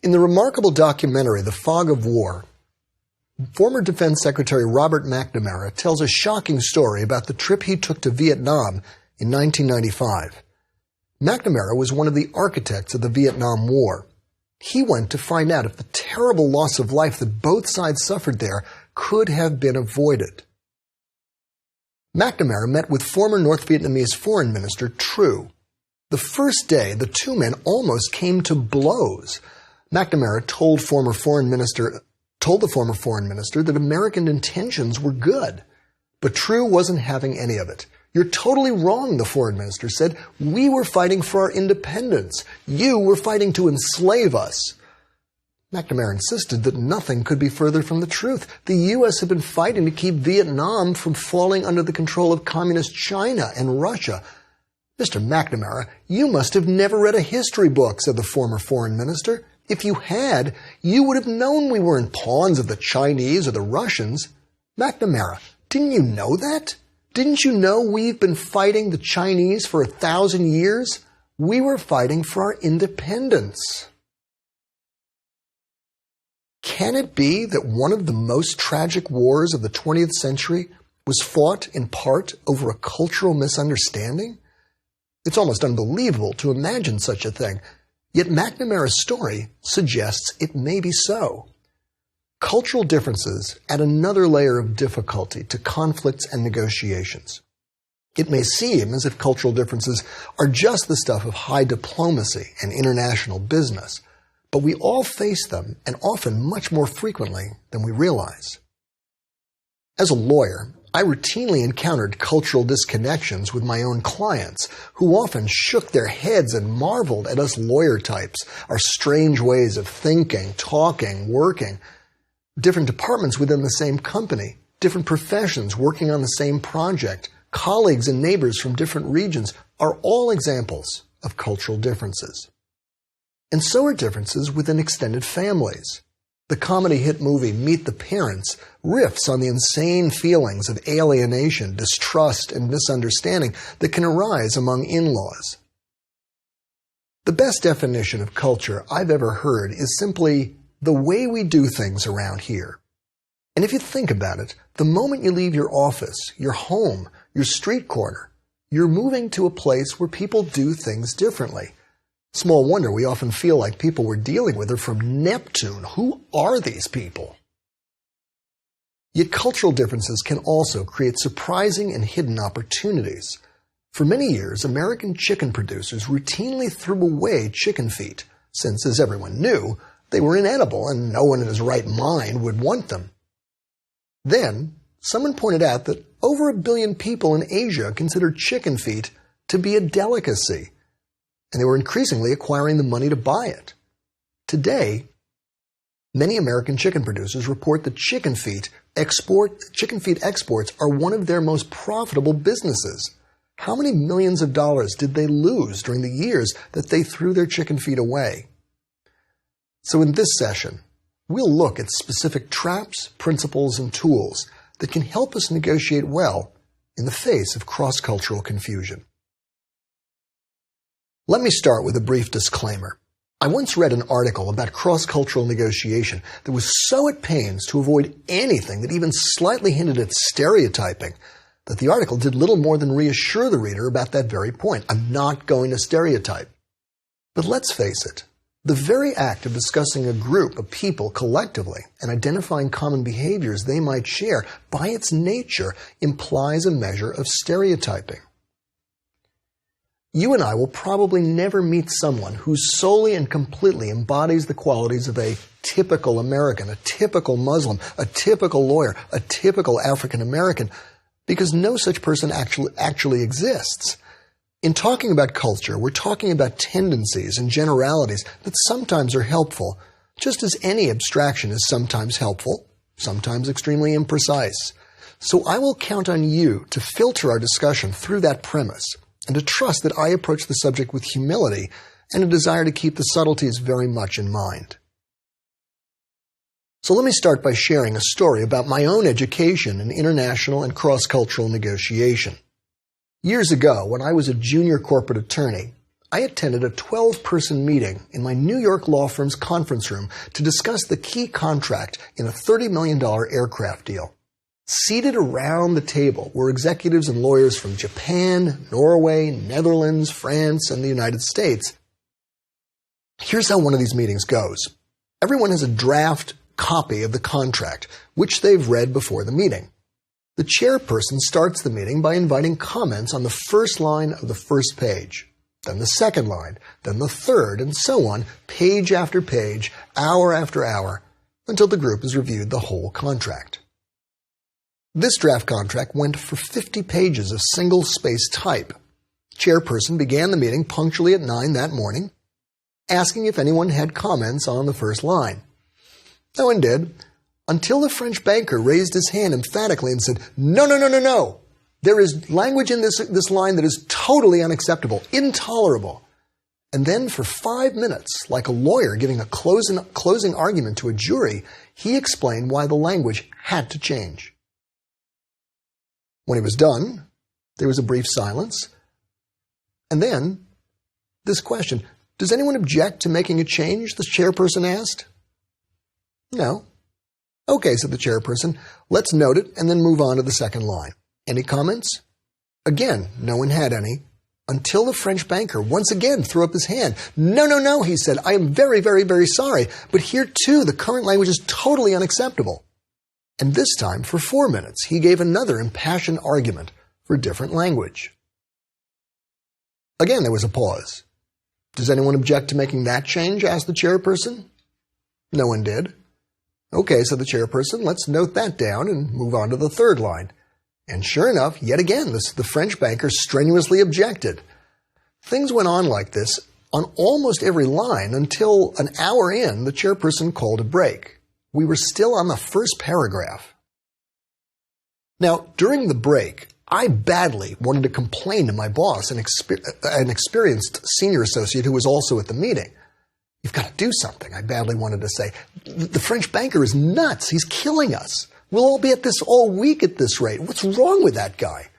In the remarkable documentary The Fog of War, former Defense Secretary Robert McNamara tells a shocking story about the trip he took to Vietnam in 1995. McNamara was one of the architects of the Vietnam War. He went to find out if the terrible loss of life that both sides suffered there could have been avoided. McNamara met with former North Vietnamese Foreign Minister True. The first day, the two men almost came to blows. McNamara told the former foreign minister that American intentions were good. But True wasn't having any of it. "You're totally wrong," the foreign minister said. "We were fighting for our independence. You were fighting to enslave us." McNamara insisted that nothing could be further from the truth. The U.S. had been fighting to keep Vietnam from falling under the control of communist China and Russia. "Mr. McNamara, you must have never read a history book," said the former foreign minister. "If you had, you would have known we weren't pawns of the Chinese or the Russians." "McNamara, didn't you know that? Didn't you know we've been fighting the Chinese for 1,000 years? We were fighting for our independence." Can it be that one of the most tragic wars of the 20th century was fought in part over a cultural misunderstanding? It's almost unbelievable to imagine such a thing, yet McNamara's story suggests it may be so. Cultural differences add another layer of difficulty to conflicts and negotiations. It may seem as if cultural differences are just the stuff of high diplomacy and international business, but we all face them, and often much more frequently than we realize. As a lawyer, I routinely encountered cultural disconnections with my own clients, who often shook their heads and marveled at us lawyer types, our strange ways of thinking, talking, working. Different departments within the same company, different professions working on the same project, colleagues and neighbors from different regions are all examples of cultural differences. And so are differences within extended families. The comedy hit movie Meet the Parents riffs on the insane feelings of alienation, distrust, and misunderstanding that can arise among in-laws. The best definition of culture I've ever heard is simply the way we do things around here. And if you think about it, the moment you leave your office, your home, your street corner, you're moving to a place where people do things differently. Small wonder we often feel like people we're dealing with are from Neptune. Who are these people? Yet cultural differences can also create surprising and hidden opportunities. For many years, American chicken producers routinely threw away chicken feet, since, as everyone knew, they were inedible and no one in his right mind would want them. Then, someone pointed out that over 1 billion people in Asia considered chicken feet to be a delicacy, and they were increasingly acquiring the money to buy it. Today, many American chicken producers report that chicken feet exports are one of their most profitable businesses. How many millions of dollars did they lose during the years that they threw their chicken feet away? So in this session, we'll look at specific traps, principles, and tools that can help us negotiate well in the face of cross-cultural confusion. Let me start with a brief disclaimer. I once read an article about cross-cultural negotiation that was so at pains to avoid anything that even slightly hinted at stereotyping that the article did little more than reassure the reader about that very point. I'm not going to stereotype. But let's face it, the very act of discussing a group of people collectively and identifying common behaviors they might share, by its nature, implies a measure of stereotyping. You and I will probably never meet someone who solely and completely embodies the qualities of a typical American, a typical Muslim, a typical lawyer, a typical African American, because no such person actually exists. In talking about culture, we're talking about tendencies and generalities that sometimes are helpful, just as any abstraction is sometimes helpful, sometimes extremely imprecise. So I will count on you to filter our discussion through that premise, and to trust that I approach the subject with humility and a desire to keep the subtleties very much in mind. So let me start by sharing a story about my own education in international and cross-cultural negotiation. Years ago, when I was a junior corporate attorney, I attended a 12-person meeting in my New York law firm's conference room to discuss the key contract in a $30 million aircraft deal. Seated around the table were executives and lawyers from Japan, Norway, Netherlands, France, and the United States. Here's how one of these meetings goes. Everyone has a draft copy of the contract, which they've read before the meeting. The chairperson starts the meeting by inviting comments on the first line of the first page, then the second line, then the third, and so on, page after page, hour after hour, until the group has reviewed the whole contract. This draft contract went for 50 pages of single-space type. Chairperson began the meeting punctually at 9 that morning, asking if anyone had comments on the first line. No one did, until the French banker raised his hand emphatically and said, "No, no, no, no, no. There is language in this line that is totally unacceptable, intolerable." And then for 5 minutes, like a lawyer giving a closing argument to a jury, he explained why the language had to change. When he was done, there was a brief silence. And then, this question, "Does anyone object to making a change?" the chairperson asked. "No." "Okay," said the chairperson, "let's note it and then move on to the second line. Any comments?" Again, no one had any, until the French banker once again threw up his hand. "No, no, no," he said, "I am very, very, very sorry, but here too the current language is totally unacceptable." And this time, for 4 minutes, he gave another impassioned argument for different language. Again, there was a pause. "Does anyone object to making that change?" asked the chairperson. No one did. "Okay," said the chairperson, "let's note that down and move on to the third line." And sure enough, yet again, the French banker strenuously objected. Things went on like this on almost every line until an hour in, the chairperson called a break. We were still on the first paragraph. Now, during the break, I badly wanted to complain to my boss, an experienced senior associate who was also at the meeting. "You've got to do something," I badly wanted to say. "The French banker is nuts. He's killing us. We'll all be at this all week at this rate. What's wrong with that guy?"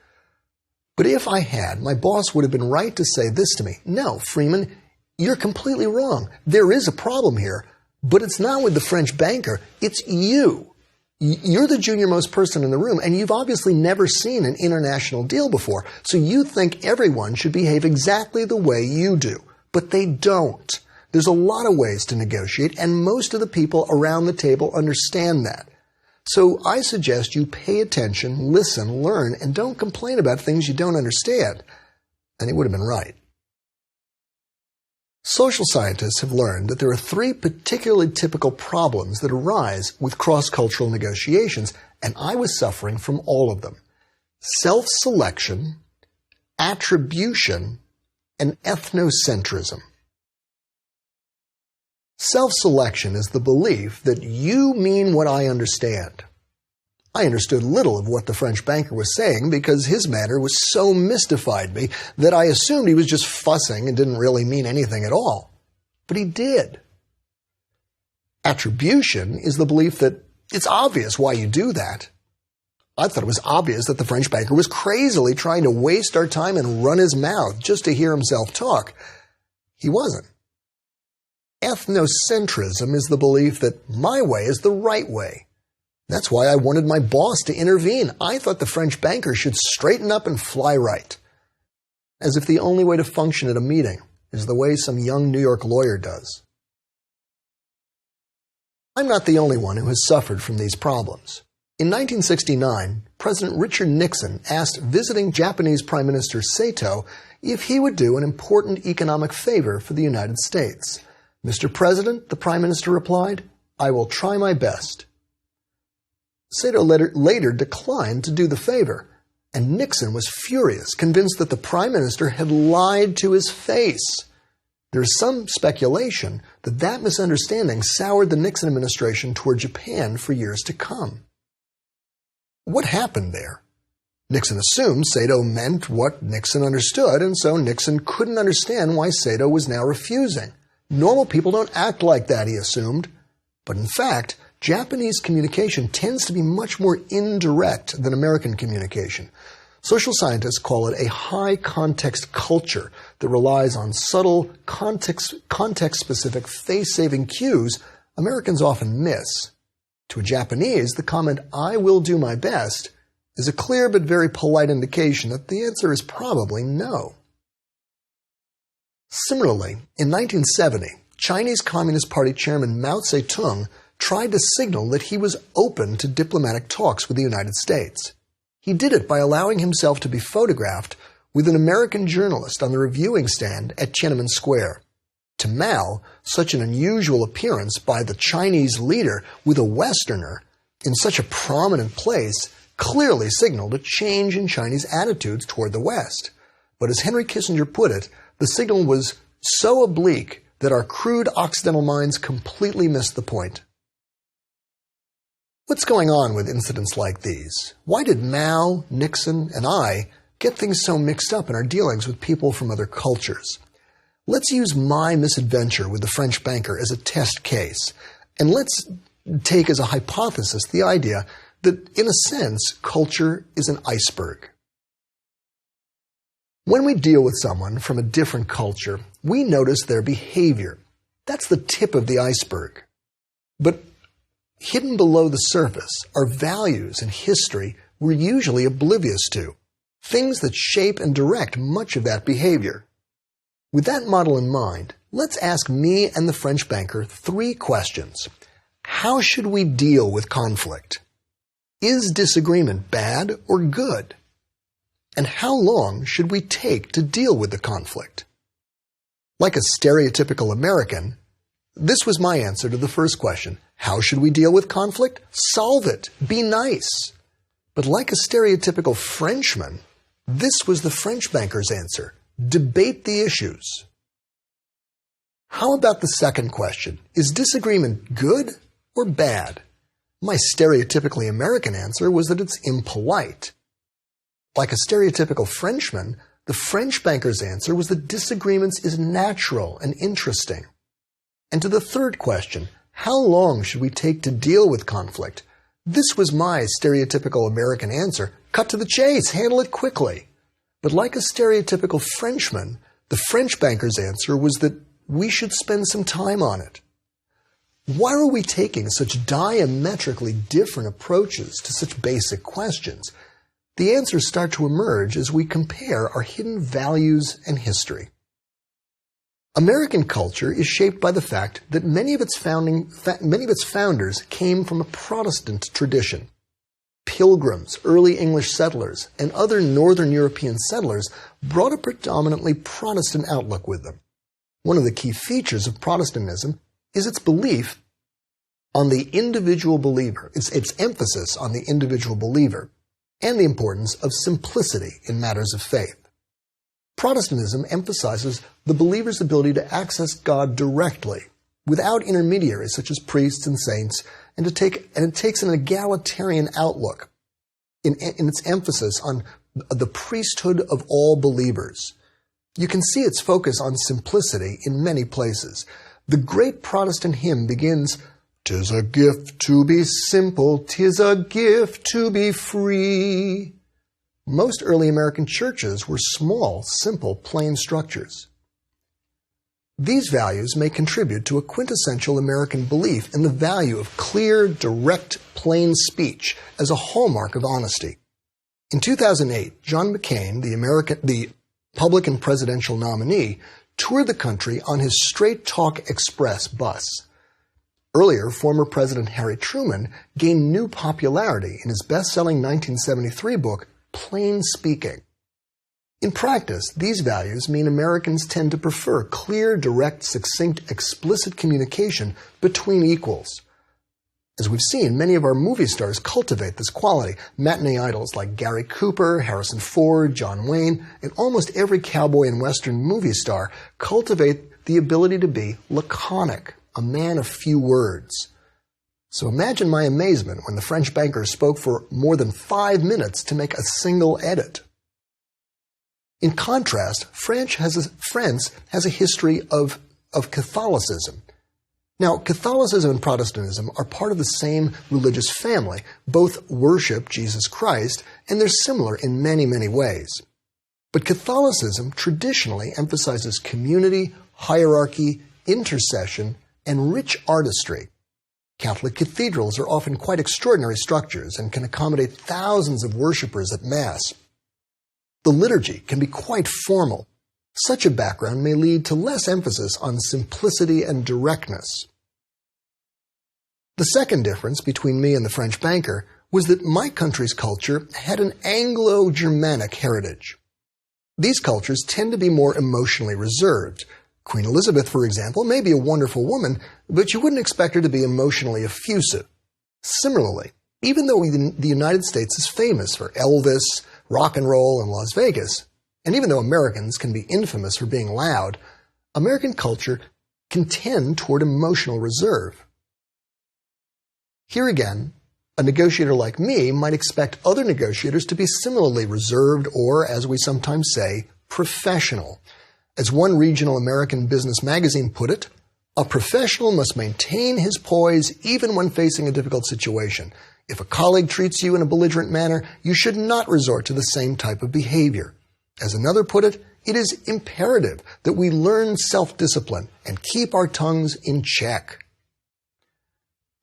But if I had, my boss would have been right to say this to me. "No, Freeman, you're completely wrong. There is a problem here, but it's not with the French banker. It's you. You're the junior-most person in the room, and you've obviously never seen an international deal before, so you think everyone should behave exactly the way you do. But they don't. There's a lot of ways to negotiate, and most of the people around the table understand that. So I suggest you pay attention, listen, learn, and don't complain about things you don't understand." And he would have been right. Social scientists have learned that there are 3 particularly typical problems that arise with cross-cultural negotiations, and I was suffering from all of them: self-selection, attribution, and ethnocentrism. Self-selection is the belief that you mean what I understand. I understood little of what the French banker was saying because his manner was so mystified me that I assumed he was just fussing and didn't really mean anything at all. But he did. Attribution is the belief that it's obvious why you do that. I thought it was obvious that the French banker was crazily trying to waste our time and run his mouth just to hear himself talk. He wasn't. Ethnocentrism is the belief that my way is the right way. That's why I wanted my boss to intervene. I thought the French banker should straighten up and fly right. As if the only way to function at a meeting is the way some young New York lawyer does. I'm not the only one who has suffered from these problems. In 1969, President Richard Nixon asked visiting Japanese Prime Minister Saito if he would do an important economic favor for the United States. "Mr. President," the Prime Minister replied, "I will try my best." Saito later declined to do the favor, and Nixon was furious, convinced that the Prime Minister had lied to his face. There is some speculation that that misunderstanding soured the Nixon administration toward Japan for years to come. What happened there? Nixon assumed Saito meant what Nixon understood, and so Nixon couldn't understand why Saito was now refusing. Normal people don't act like that, he assumed. But in fact, Japanese communication tends to be much more indirect than American communication. Social scientists call it a high-context culture that relies on subtle, context-specific, face-saving cues Americans often miss. To a Japanese, the comment, "I will do my best," is a clear but very polite indication that the answer is probably no. Similarly, in 1970, Chinese Communist Party Chairman Mao Zedong tried to signal that he was open to diplomatic talks with the United States. He did it by allowing himself to be photographed with an American journalist on the reviewing stand at Tiananmen Square. To Mao, such an unusual appearance by the Chinese leader with a Westerner in such a prominent place clearly signaled a change in Chinese attitudes toward the West. But as Henry Kissinger put it, the signal was so oblique that our crude Occidental minds completely missed the point. What's going on with incidents like these? Why did Mao, Nixon, and I get things so mixed up in our dealings with people from other cultures? Let's use my misadventure with the French banker as a test case, and let's take as a hypothesis the idea that, in a sense, culture is an iceberg. When we deal with someone from a different culture, we notice their behavior. That's the tip of the iceberg. But hidden below the surface are values and history we're usually oblivious to, things that shape and direct much of that behavior. With that model in mind, let's ask me and the French banker 3 questions. How should we deal with conflict? Is disagreement bad or good? And how long should we take to deal with the conflict? Like a stereotypical American, this was my answer to the first question. How should we deal with conflict? Solve it. Be nice. But like a stereotypical Frenchman, this was the French banker's answer. Debate the issues. How about the second question? Is disagreement good or bad? My stereotypically American answer was that it's impolite. Like a stereotypical Frenchman, the French banker's answer was that disagreements is natural and interesting. And to the third question, how long should we take to deal with conflict? This was my stereotypical American answer. Cut to the chase, handle it quickly. But like a stereotypical Frenchman, the French banker's answer was that we should spend some time on it. Why are we taking such diametrically different approaches to such basic questions? The answers start to emerge as we compare our hidden values and history. American culture is shaped by the fact that many of its founders came from a Protestant tradition. Pilgrims, early English settlers, and other Northern European settlers brought a predominantly Protestant outlook with them. One of the key features of Protestantism is its belief on the individual believer, its emphasis on the individual believer, and the importance of simplicity in matters of faith. Protestantism emphasizes the believer's ability to access God directly, without intermediaries such as priests and saints, and it takes an egalitarian outlook in its emphasis on the priesthood of all believers. You can see its focus on simplicity in many places. The great Protestant hymn begins, "'Tis a gift to be simple, 'tis a gift to be free." Most early American churches were small, simple, plain structures. These values may contribute to a quintessential American belief in the value of clear, direct, plain speech as a hallmark of honesty. In 2008, John McCain, the Republican presidential nominee, toured the country on his Straight Talk Express bus. Earlier, former President Harry Truman gained new popularity in his best-selling 1973 book, Plain Speaking. In practice, these values mean Americans tend to prefer clear, direct, succinct, explicit communication between equals. As we've seen, many of our movie stars cultivate this quality. Matinee idols like Gary Cooper, Harrison Ford, John Wayne, and almost every cowboy and Western movie star cultivate the ability to be laconic, a man of few words. So imagine my amazement when the French banker spoke for more than 5 minutes to make a single edit. In contrast, France has a history of Catholicism. Now, Catholicism and Protestantism are part of the same religious family. Both worship Jesus Christ and they're similar in many, many ways. But Catholicism traditionally emphasizes community, hierarchy, intercession, and rich artistry. Catholic cathedrals are often quite extraordinary structures and can accommodate thousands of worshippers at Mass. The liturgy can be quite formal. Such a background may lead to less emphasis on simplicity and directness. The second difference between me and the French banker was that my country's culture had an Anglo-Germanic heritage. These cultures tend to be more emotionally reserved. Queen Elizabeth, for example, may be a wonderful woman, but you wouldn't expect her to be emotionally effusive. Similarly, even though the United States is famous for Elvis, rock and roll, and Las Vegas, and even though Americans can be infamous for being loud, American culture can tend toward emotional reserve. Here again, a negotiator like me might expect other negotiators to be similarly reserved or, as we sometimes say, professional. As one regional American business magazine put it, a professional must maintain his poise even when facing a difficult situation. If a colleague treats you in a belligerent manner, you should not resort to the same type of behavior. As another put it, it is imperative that we learn self-discipline and keep our tongues in check.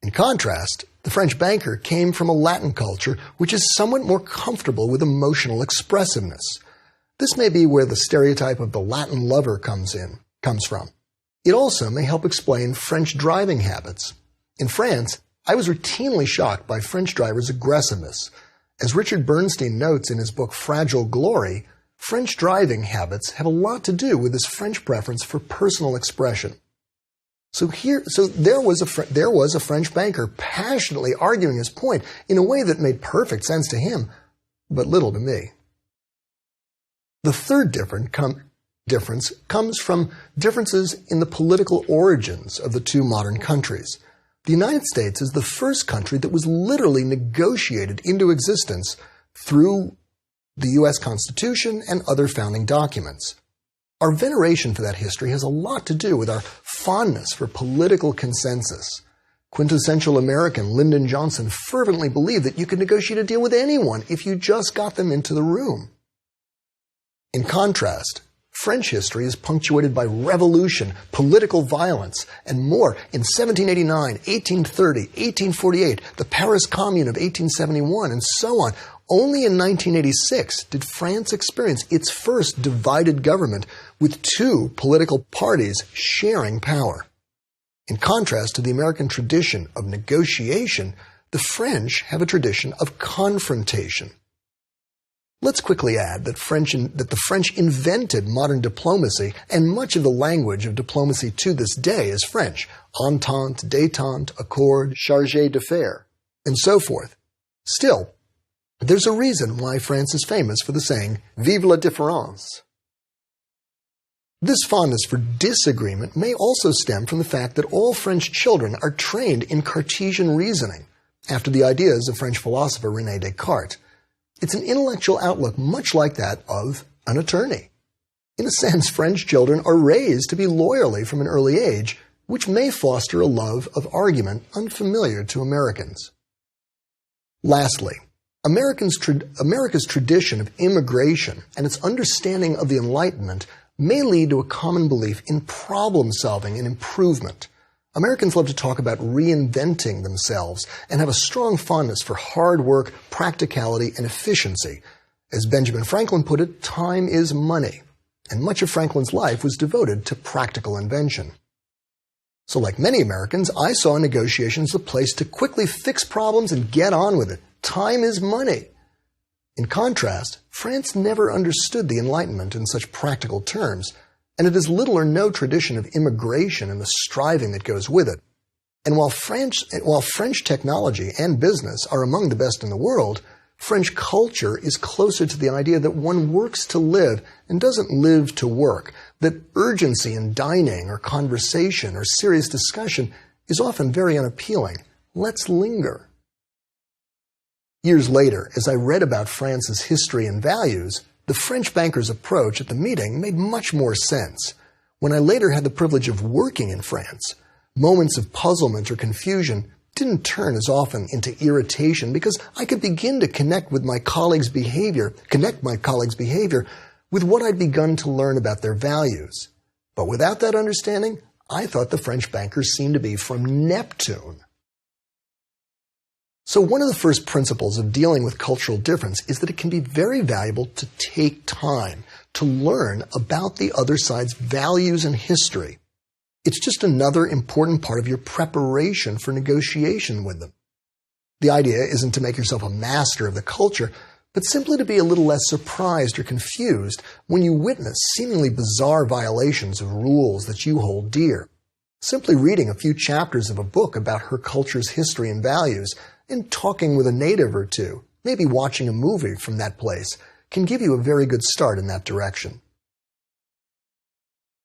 In contrast, the French banker came from a Latin culture which is somewhat more comfortable with emotional expressiveness. This may be where the stereotype of the Latin lover comes from. It also may help explain French driving habits. In France, I was routinely shocked by French drivers' aggressiveness. As Richard Bernstein notes in his book Fragile Glory, French driving habits have a lot to do with this French preference for personal expression. So there was a French banker passionately arguing his point in a way that made perfect sense to him, but little to me. The third difference comes from differences in the political origins of the two modern countries. The United States is the first country that was literally negotiated into existence through the U.S. Constitution and other founding documents. Our veneration for that history has a lot to do with our fondness for political consensus. Quintessential American Lyndon Johnson fervently believed that you could negotiate a deal with anyone if you just got them into the room. In contrast, French history is punctuated by revolution, political violence, and more. In 1789, 1830, 1848, the Paris Commune of 1871, and so on. Only in 1986 did France experience its first divided government with two political parties sharing power. In contrast to the American tradition of negotiation, the French have a tradition of confrontation. Let's quickly add that the French invented modern diplomacy, and much of the language of diplomacy to this day is French: entente, détente, accord, chargé d'affaires, and so forth. Still, there's a reason why France is famous for the saying, "Vive la différence." This fondness for disagreement may also stem from the fact that all French children are trained in Cartesian reasoning, after the ideas of French philosopher René Descartes. It's an intellectual outlook much like that of an attorney. In a sense, French children are raised to be lawyerly from an early age, which may foster a love of argument unfamiliar to Americans. Lastly, America's tradition of immigration and its understanding of the Enlightenment may lead to a common belief in problem-solving and improvement. Americans love to talk about reinventing themselves and have a strong fondness for hard work, practicality, and efficiency. As Benjamin Franklin put it, time is money, and much of Franklin's life was devoted to practical invention. So like many Americans, I saw negotiations as a place to quickly fix problems and get on with it. Time is money. In contrast, France never understood the Enlightenment in such practical terms, and it has little or no tradition of immigration and the striving that goes with it. And while French technology and business are among the best in the world, French culture is closer to the idea that one works to live and doesn't live to work, that urgency in dining or conversation or serious discussion is often very unappealing. Let's linger. Years later, as I read about France's history and values, the French banker's approach at the meeting made much more sense. When I later had the privilege of working in France, moments of puzzlement or confusion didn't turn as often into irritation because I could begin to connect my colleagues' behavior with what I'd begun to learn about their values. But without that understanding, I thought the French bankers seemed to be from Neptune. So one of the first principles of dealing with cultural difference is that it can be very valuable to take time to learn about the other side's values and history. It's just another important part of your preparation for negotiation with them. The idea isn't to make yourself a master of the culture, but simply to be a little less surprised or confused when you witness seemingly bizarre violations of rules that you hold dear. Simply reading a few chapters of a book about her culture's history and values and talking with a native or two, maybe watching a movie from that place, can give you a very good start in that direction.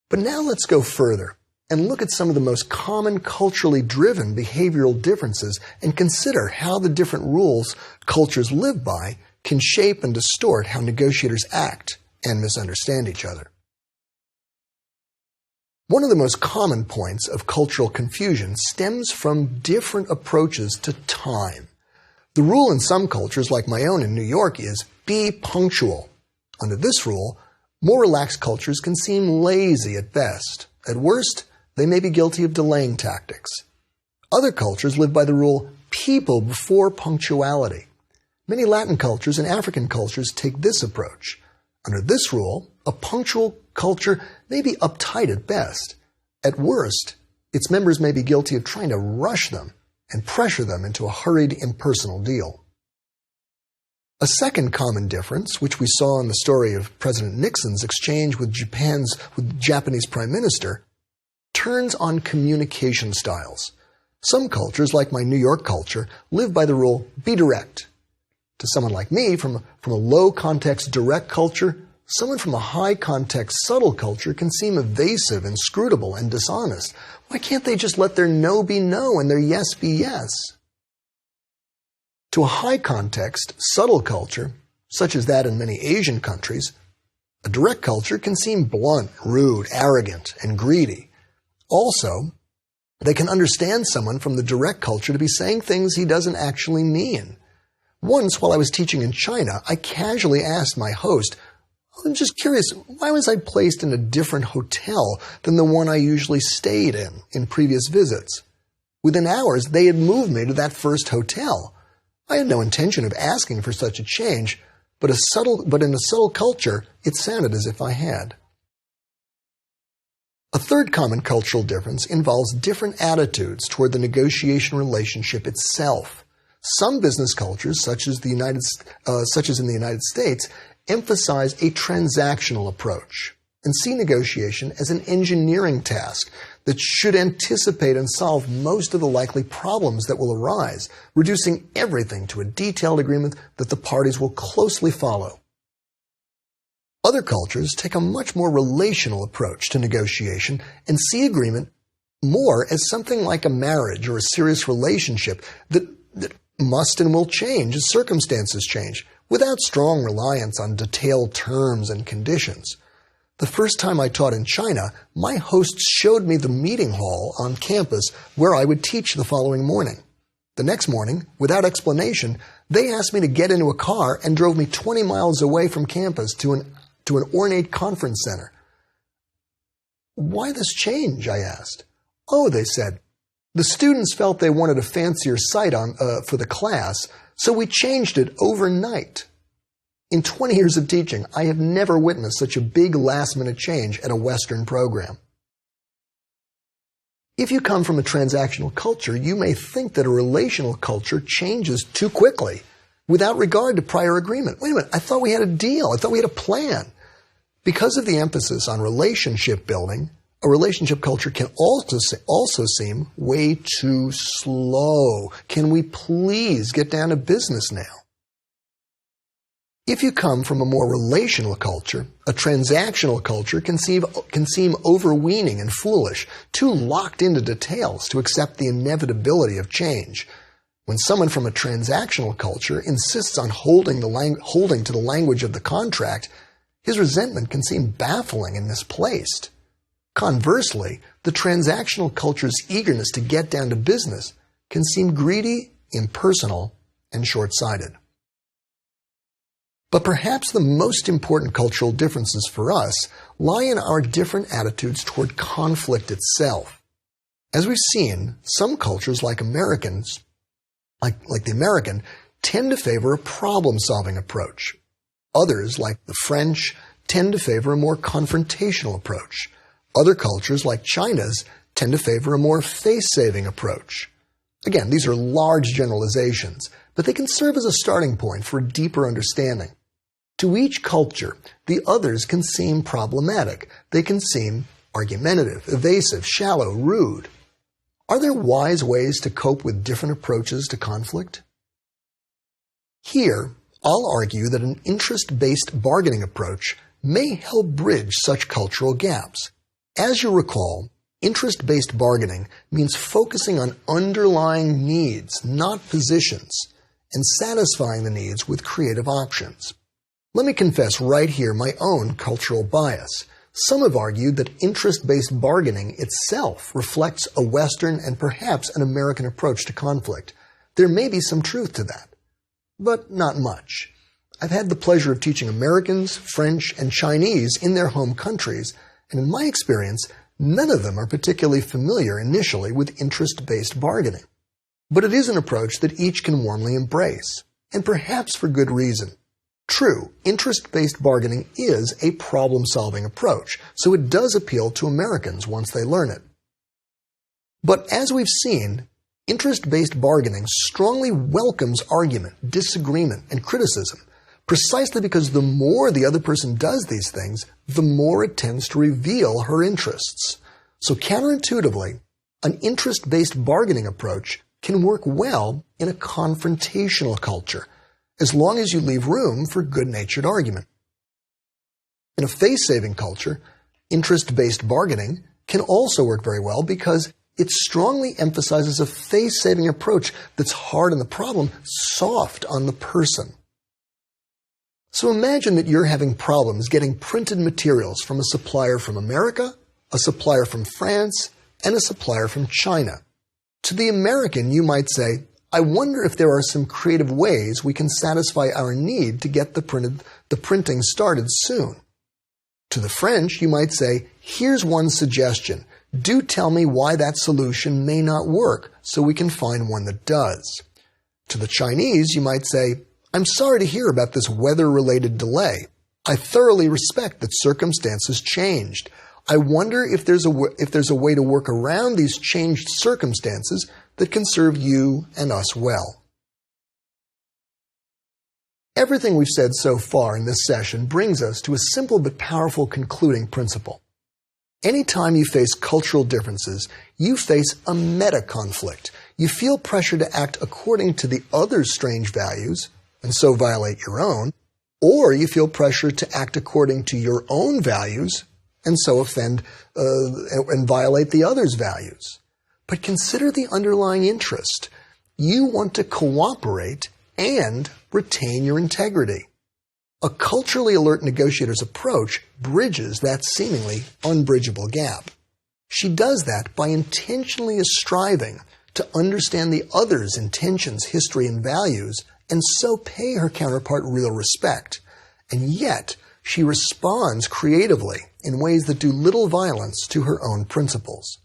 But now let's go further and look at some of the most common culturally driven behavioral differences and consider how the different rules cultures live by can shape and distort how negotiators act and misunderstand each other. One of the most common points of cultural confusion stems from different approaches to time. The rule in some cultures, like my own in New York, is be punctual. Under this rule, more relaxed cultures can seem lazy at best. At worst, they may be guilty of delaying tactics. Other cultures live by the rule, people before punctuality. Many Latin cultures and African cultures take this approach. Under this rule, a punctual culture may be uptight at best. At worst, its members may be guilty of trying to rush them and pressure them into a hurried, impersonal deal. A second common difference, which we saw in the story of President Nixon's exchange with the Japanese Prime Minister, turns on communication styles. Some cultures, like my New York culture, live by the rule, be direct. To someone like me, from a low-context direct culture, someone from a high-context subtle culture can seem evasive, inscrutable, and dishonest. Why can't they just let their no be no and their yes be yes? To a high-context, subtle culture, such as that in many Asian countries, a direct culture can seem blunt, rude, arrogant, and greedy. Also, they can understand someone from the direct culture to be saying things he doesn't actually mean. Once, while I was teaching in China, I casually asked my host, I'm just curious, why was I placed in a different hotel than the one I usually stayed in previous visits? Within hours, they had moved me to that first hotel. I had no intention of asking for such a change, but in a subtle culture, it sounded as if I had. A third common cultural difference involves different attitudes toward the negotiation relationship itself. Some business cultures, such as in the United States, emphasize a transactional approach and see negotiation as an engineering task that should anticipate and solve most of the likely problems that will arise, reducing everything to a detailed agreement that the parties will closely follow. Other cultures take a much more relational approach to negotiation and see agreement more as something like a marriage or a serious relationship that must and will change as circumstances change, without strong reliance on detailed terms and conditions. The first time I taught in China, my hosts showed me the meeting hall on campus where I would teach the following morning. The next morning, without explanation, they asked me to get into a car and drove me 20 miles away from campus to an ornate conference center. Why this change? I asked. Oh, they said, the students felt they wanted a fancier site for the class, so we changed it overnight. In 20 years of teaching, I have never witnessed such a big last-minute change at a Western program. If you come from a transactional culture, you may think that a relational culture changes too quickly, without regard to prior agreement. Wait a minute, I thought we had a deal. I thought we had a plan. Because of the emphasis on relationship building, a relationship culture can also seem way too slow. Can we please get down to business now? If you come from a more relational culture, a transactional culture can seem overweening and foolish, too locked into details to accept the inevitability of change. When someone from a transactional culture insists on holding to the language of the contract, his resentment can seem baffling and misplaced. Conversely, the transactional culture's eagerness to get down to business can seem greedy, impersonal, and short-sighted. But perhaps the most important cultural differences for us lie in our different attitudes toward conflict itself. As we've seen, some cultures like the American, tend to favor a problem-solving approach. Others, like the French, tend to favor a more confrontational approach. Other cultures, like China's, tend to favor a more face-saving approach. Again, these are large generalizations, but they can serve as a starting point for a deeper understanding. To each culture, the others can seem problematic. They can seem argumentative, evasive, shallow, rude. Are there wise ways to cope with different approaches to conflict? Here, I'll argue that an interest-based bargaining approach may help bridge such cultural gaps. As you'll recall, interest-based bargaining means focusing on underlying needs, not positions, and satisfying the needs with creative options. Let me confess right here my own cultural bias. Some have argued that interest-based bargaining itself reflects a Western and perhaps an American approach to conflict. There may be some truth to that, but not much. I've had the pleasure of teaching Americans, French, and Chinese in their home countries, and in my experience, none of them are particularly familiar initially with interest-based bargaining. But it is an approach that each can warmly embrace, and perhaps for good reason. True, interest-based bargaining is a problem-solving approach, so it does appeal to Americans once they learn it. But as we've seen, interest-based bargaining strongly welcomes argument, disagreement, and criticism, precisely because the more the other person does these things, the more it tends to reveal her interests. So counterintuitively, an interest-based bargaining approach can work well in a confrontational culture, as long as you leave room for good-natured argument. In a face-saving culture, interest-based bargaining can also work very well because it strongly emphasizes a face-saving approach that's hard on the problem, soft on the person. So imagine that you're having problems getting printed materials from a supplier from America, a supplier from France, and a supplier from China. To the American, you might say, I wonder if there are some creative ways we can satisfy our need to get the printing started soon. To the French, you might say, here's one suggestion. Do tell me why that solution may not work so we can find one that does. To the Chinese, you might say, I'm sorry to hear about this weather-related delay. I thoroughly respect that circumstances changed. I wonder if there's a way to work around these changed circumstances that can serve you and us well. Everything we've said so far in this session brings us to a simple but powerful concluding principle. Anytime you face cultural differences, you face a meta-conflict. You feel pressure to act according to the other's strange values, and so violate your own, or you feel pressure to act according to your own values, and so offend and violate the other's values. But consider the underlying interest. You want to cooperate and retain your integrity. A culturally alert negotiator's approach bridges that seemingly unbridgeable gap. She does that by intentionally striving to understand the other's intentions, history, and values, and so pay her counterpart real respect. And yet, she responds creatively in ways that do little violence to her own principles.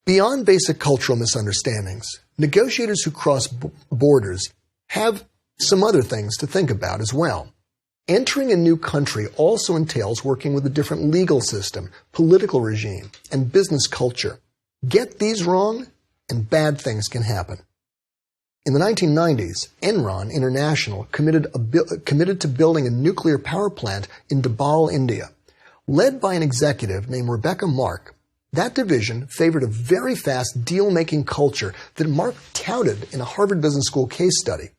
Beyond basic cultural misunderstandings, negotiators who cross borders have some other things to think about as well. Entering a new country also entails working with a different legal system, political regime, and business culture. Get these wrong, and bad things can happen. In the 1990s, Enron International committed to building a nuclear power plant in Dabhol, India. Led by an executive named Rebecca Mark, that division favored a very fast deal-making culture that Mark touted in a Harvard Business School case study.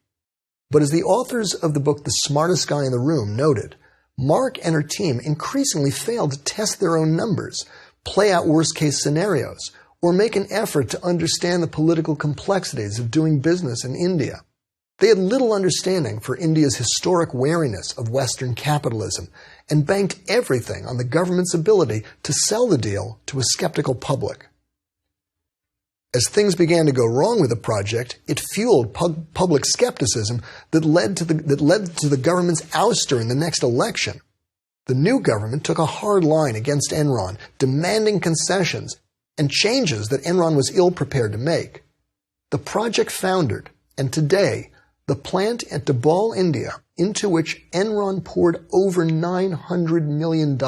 But as the authors of the book The Smartest Guy in the Room noted, Mark and her team increasingly failed to test their own numbers, play out worst-case scenarios, or make an effort to understand the political complexities of doing business in India. They had little understanding for India's historic wariness of Western capitalism and banked everything on the government's ability to sell the deal to a skeptical public. As things began to go wrong with the project, it fueled public skepticism that led to the government's ouster in the next election. The new government took a hard line against Enron, demanding concessions and changes that Enron was ill-prepared to make. The project foundered, and today, the plant at Dabhol, India, into which Enron poured over $900 million,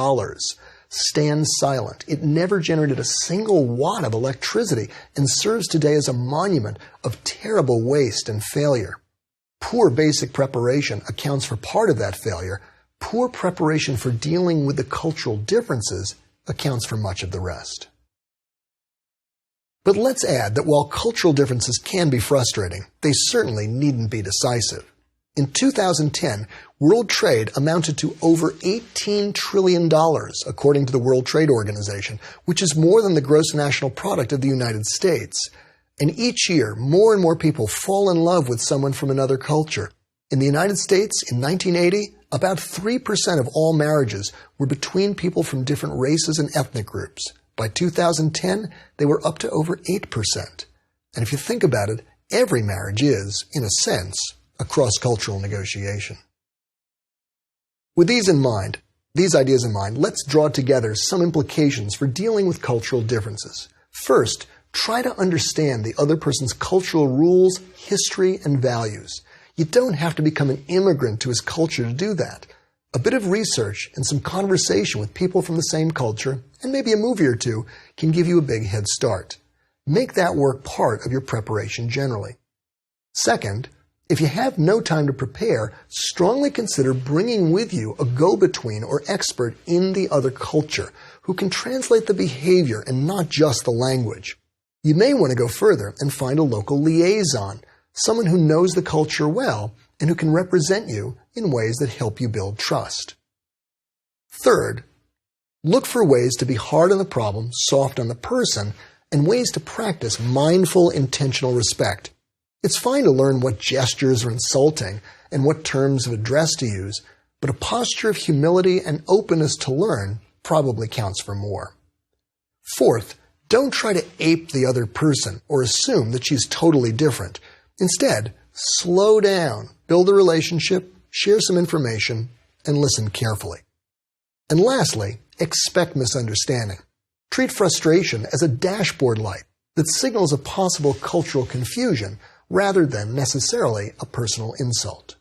stands silent. It never generated a single watt of electricity and serves today as a monument of terrible waste and failure. Poor basic preparation accounts for part of that failure. Poor preparation for dealing with the cultural differences accounts for much of the rest. But let's add that while cultural differences can be frustrating, they certainly needn't be decisive. In 2010, world trade amounted to over $18 trillion, according to the World Trade Organization, which is more than the gross national product of the United States. And each year, more and more people fall in love with someone from another culture. In the United States, in 1980, about 3% of all marriages were between people from different races and ethnic groups. By 2010, they were up to over 8%. And if you think about it, every marriage is, in a sense, a cross-cultural negotiation. With these ideas in mind, let's draw together some implications for dealing with cultural differences. First, try to understand the other person's cultural rules, history, and values. You don't have to become an immigrant to his culture to do that. A bit of research and some conversation with people from the same culture, and maybe a movie or two, can give you a big head start. Make that work part of your preparation generally. Second, if you have no time to prepare, strongly consider bringing with you a go-between or expert in the other culture who can translate the behavior and not just the language. You may want to go further and find a local liaison, someone who knows the culture well and who can represent you in ways that help you build trust. Third, look for ways to be hard on the problem, soft on the person, and ways to practice mindful, intentional respect. It's fine to learn what gestures are insulting and what terms of address to use, but a posture of humility and openness to learn probably counts for more. Fourth, don't try to ape the other person or assume that she's totally different. Instead, slow down, build a relationship, share some information, and listen carefully. And lastly, expect misunderstanding. Treat frustration as a dashboard light that signals a possible cultural confusion rather than necessarily a personal insult.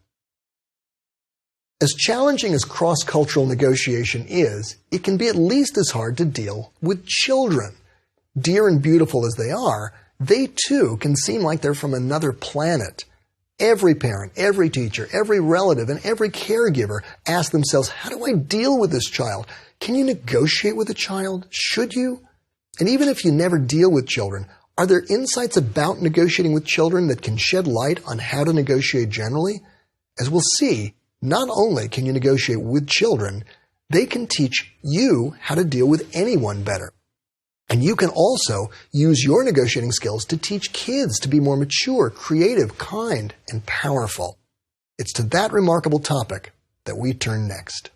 As challenging as cross-cultural negotiation is, it can be at least as hard to deal with children. Dear and beautiful as they are, they too can seem like they're from another planet. Every parent, every teacher, every relative, and every caregiver ask themselves, how do I deal with this child? Can you negotiate with a child? Should you? And even if you never deal with children, are there insights about negotiating with children that can shed light on how to negotiate generally? As we'll see, not only can you negotiate with children, they can teach you how to deal with anyone better. And you can also use your negotiating skills to teach kids to be more mature, creative, kind, and powerful. It's to that remarkable topic that we turn next.